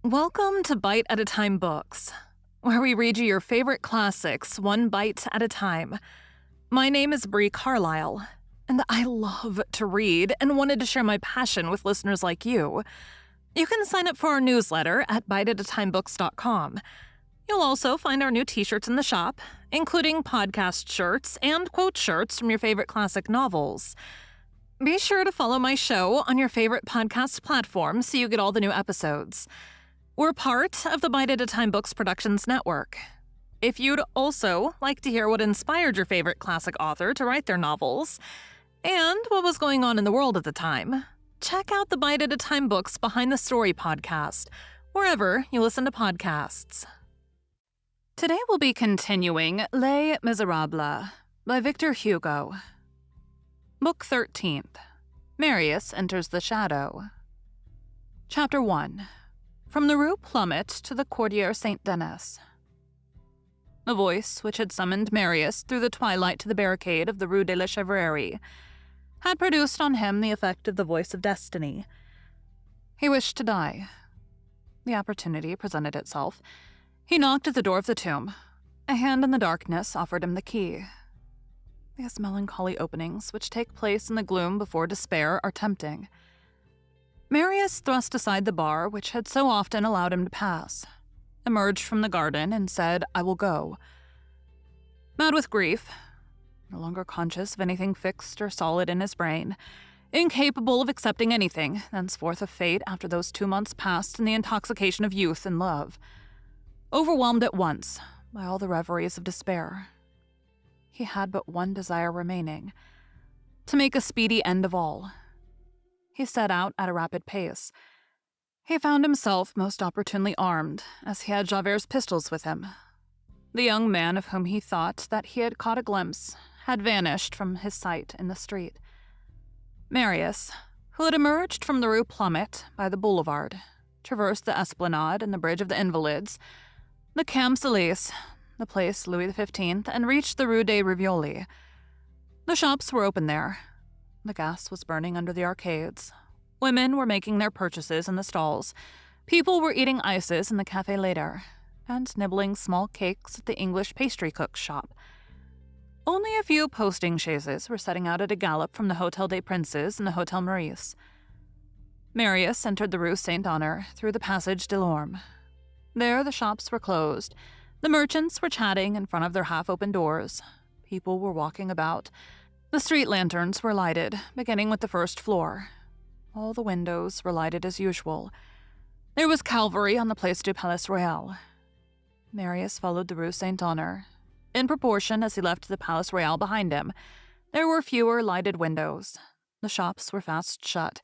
Welcome to Bite at a Time Books, where we read you your favorite classics one bite at a time. My name is Bree Carlile, and I love to read and wanted to share my passion with listeners like you. You can sign up for our newsletter at biteatatimebooks.com. You'll also find our new t-shirts in the shop, including podcast shirts and quote shirts from your favorite classic novels. Be sure to follow my show on your favorite podcast platform so you get all the new episodes. We're part of the Bite at a Time Books Productions Network. If you'd also like to hear what inspired your favorite classic author to write their novels, and what was going on in the world at the time, check out the Bite at a Time Books Behind the Story podcast, wherever you listen to podcasts. Today we'll be continuing Les Miserables by Victor Hugo. Book 13th, Marius Enters the Shadow. Chapter 1. From the Rue Plumet to the Quartier Saint-Denis. The voice which had summoned Marius through the twilight to the barricade of the Rue de la Chevrerie had produced on him the effect of the voice of destiny. He wished to die. The opportunity presented itself. He knocked at the door of the tomb. A hand in the darkness offered him the key. These melancholy openings which take place in the gloom before despair are tempting. Marius thrust aside the bar which had so often allowed him to pass, emerged from the garden, and said, "I will go." Mad with grief, no longer conscious of anything fixed or solid in his brain, incapable of accepting anything thenceforth of fate after those 2 months passed in the intoxication of youth and love, overwhelmed at once by all the reveries of despair, he had but one desire remaining: to make a speedy end of all. He set out at a rapid pace. He found himself most opportunely armed, as he had Javert's pistols with him. The young man of whom he thought that he had caught a glimpse had vanished from his sight in the street. Marius, who had emerged from the Rue Plumet by the boulevard, traversed the Esplanade and the Bridge of the Invalids, the Champs-Élysées, the Place Louis XV, and reached the Rue des Rivoli. The shops were open there. The gas was burning under the arcades. Women were making their purchases in the stalls. People were eating ices in the Café Later, and nibbling small cakes at the English pastry cook's shop. Only a few posting chaises were setting out at a gallop from the Hôtel des Princes and the Hôtel Meurice. Marius entered the Rue Saint-Honore through the Passage Delorme. There the shops were closed. The merchants were chatting in front of their half-open doors. People were walking about. The street lanterns were lighted, beginning with the first floor. All the windows were lighted as usual. There was cavalry on the Place du Palais Royal. Marius followed the Rue Saint-Honore. In proportion as he left the Palais Royal behind him, there were fewer lighted windows. The shops were fast shut.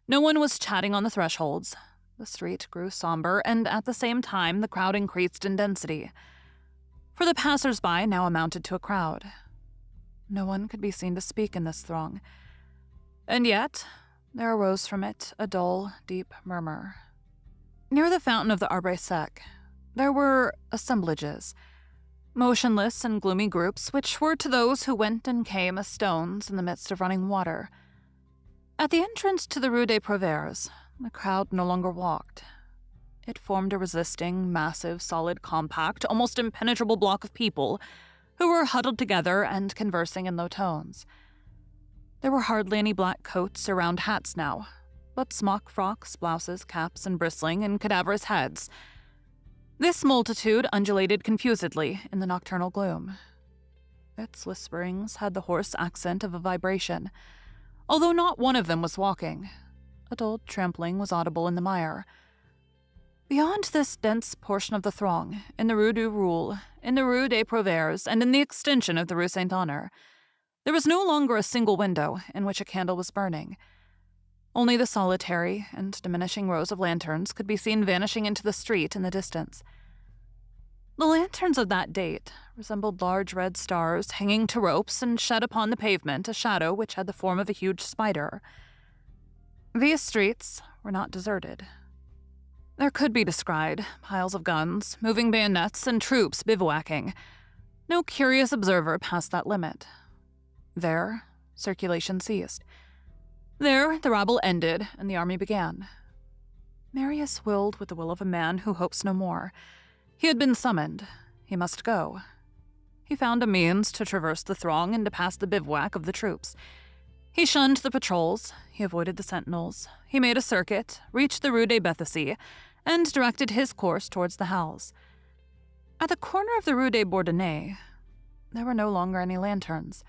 No one was chatting on the thresholds. The street grew somber, and at the same time the crowd increased in density. For the passers-by now amounted to a crowd. No one could be seen to speak in this throng. And yet, there arose from it a dull, deep murmur. Near the fountain of the Arbre Sec, there were assemblages, motionless and gloomy groups which were to those who went and came as stones in the midst of running water. At the entrance to the Rue des Prouvaires, the crowd no longer walked. It formed a resisting, massive, solid, compact, almost impenetrable block of people who were huddled together and conversing in low tones. There were hardly any black coats or round hats now, but smock frocks, blouses, caps, and bristling and cadaverous heads. This multitude undulated confusedly in the nocturnal gloom. Its whisperings had the hoarse accent of a vibration, although not one of them was walking. A dull trampling was audible in the mire. Beyond this dense portion of the throng, in the Rue du Roule, in the Rue des Prouvaires, and in the extension of the Rue Saint-Honore, there was no longer a single window in which a candle was burning. Only the solitary and diminishing rows of lanterns could be seen vanishing into the street in the distance. The lanterns of that date resembled large red stars hanging to ropes and shed upon the pavement a shadow which had the form of a huge spider. These streets were not deserted. There could be descried piles of guns, moving bayonets, and troops bivouacking. No curious observer passed that limit. There, circulation ceased. There, the rabble ended and the army began. Marius willed with the will of a man who hopes no more. He had been summoned. He must go. He found a means to traverse the throng and to pass the bivouac of the troops. He shunned the patrols. He avoided the sentinels. He made a circuit, reached the Rue des Béthesys, and directed his course towards the Halles. At the corner of the Rue des Bourdonnais, there were no longer any lanterns.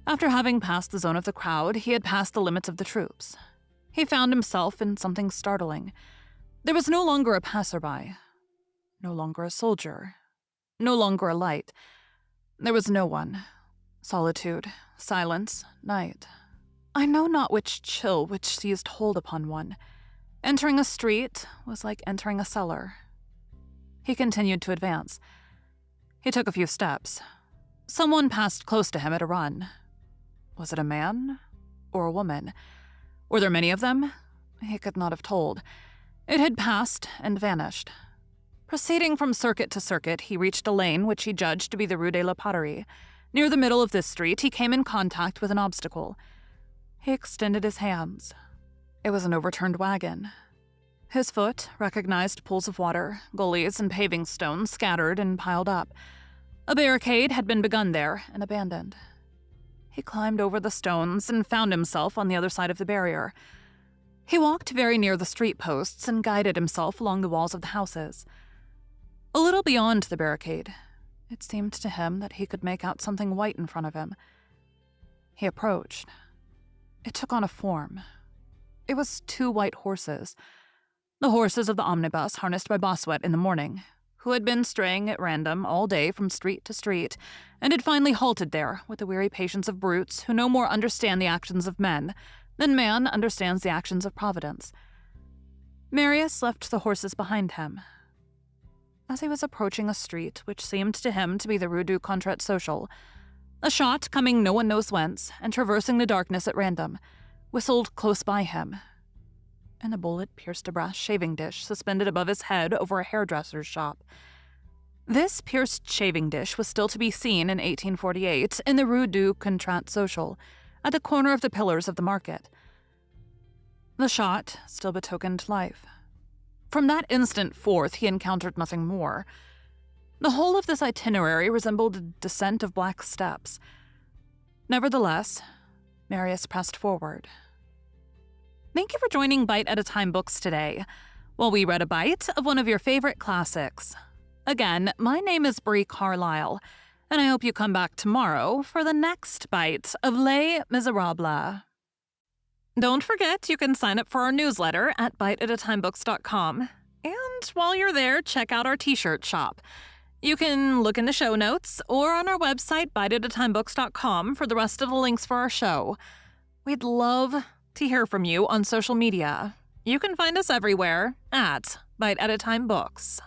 After having passed the zone of the crowd, he had passed the limits of the troops. He found himself in something startling. There was no longer a passerby, no longer a soldier, no longer a light. There was no one. Solitude, silence, night. I know not which chill which seized hold upon one. Entering a street was like entering a cellar. He continued to advance. He took a few steps. Someone passed close to him at a run. Was it a man or a woman? Were there many of them? He could not have told. It had passed and vanished. Proceeding from circuit to circuit, he reached a lane which he judged to be the Rue de la Poterie. Near the middle of this street, he came in contact with an obstacle. He extended his hands. It was an overturned wagon. His foot recognized pools of water, gullies, and paving stones scattered and piled up. A barricade had been begun there and abandoned. He climbed over the stones and found himself on the other side of the barrier. He walked very near the street posts and guided himself along the walls of the houses. A little beyond the barricade, it seemed to him that he could make out something white in front of him. He approached. It took on a form. It was 2 white horses, the horses of the omnibus harnessed by Bossuet in the morning, who had been straying at random all day from street to street, and had finally halted there with the weary patience of brutes who no more understand the actions of men than man understands the actions of Providence. Marius left the horses behind him. As he was approaching a street which seemed to him to be the Rue du Contrat Social, a shot coming no one knows whence and traversing the darkness at random whistled close by him, and a bullet pierced a brass shaving dish suspended above his head over a hairdresser's shop. This pierced shaving dish was still to be seen in 1848 in the Rue du Contrat Social, at the corner of the pillars of the market. The shot still betokened life. From that instant forth, he encountered nothing more. The whole of this itinerary resembled a descent of black steps. Nevertheless, Marius pressed forward. Thank you for joining Bite at a Time Books today, while we read a bite of one of your favorite classics. Again, my name is Bree Carlile, and I hope you come back tomorrow for the next bite of Les Miserables. Don't forget, you can sign up for our newsletter at biteatatimebooks.com. And while you're there, check out our t-shirt shop. You can look in the show notes or on our website, biteatatimebooks.com, for the rest of the links for our show. We'd love to hear from you on social media. You can find us everywhere at Bite at a Time Books.